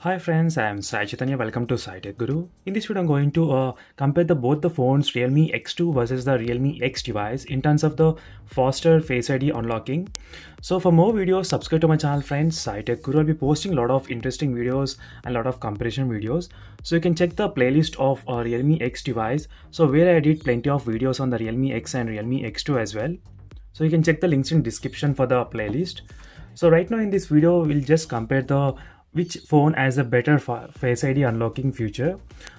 Hi friends, I am Sai Chaitanya. Welcome to Sai Tech Guru. In this video, I'm going to compare both the phones Realme X2 versus the Realme X device in terms of the faster Face ID unlocking. So for more videos, subscribe to my channel, friends. Sai Tech Guru. I'll be posting a lot of interesting videos and a lot of comparison videos. So you can check the playlist of Realme X device. So where I did plenty of videos on the Realme X and Realme X2 as well. So you can check the links in description for the playlist. So right now in this video, we'll just compare the which phone has a better Face ID unlocking feature.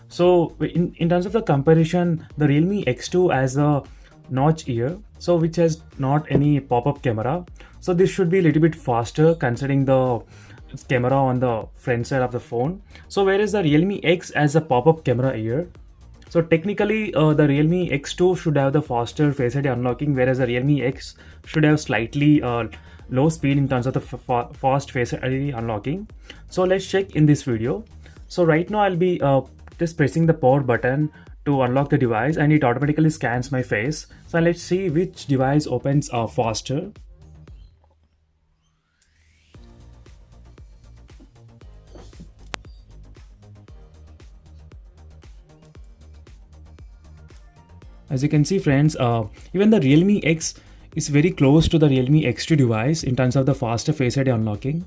So in terms of the comparison, the Realme X2 has a notch here, so which has not any pop-up camera. So this should be a little bit faster considering the camera on the front side of the phone. So whereas the Realme X has a pop-up camera here. So technically, the Realme X2 should have the faster Face ID unlocking, whereas the Realme X should have slightly low speed in terms of the fast Face ID unlocking. So let's check in this video. So right now I'll be just pressing the power button to unlock the device, and it automatically scans my face. So let's see which device opens faster. As you can see, friends, even the Realme X is very close to the Realme X2 device in terms of the faster Face ID unlocking.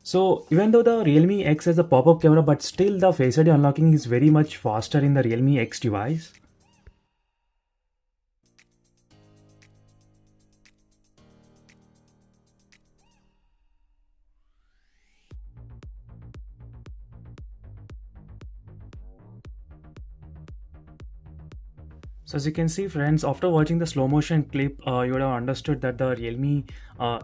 So even though the Realme X has a pop-up camera, but still the Face ID unlocking is very much faster in the Realme X device. So as you can see, friends, after watching the slow motion clip, you would have understood that the Realme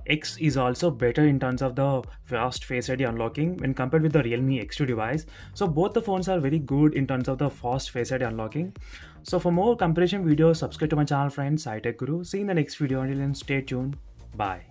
X is also better in terms of the fast Face ID unlocking when compared with the Realme X2 device. So both the phones are very good in terms of the fast Face ID unlocking. So for more comparison videos, subscribe to my channel, friends, Sai Tech Guru. See you in the next video. Until then, stay tuned. Bye.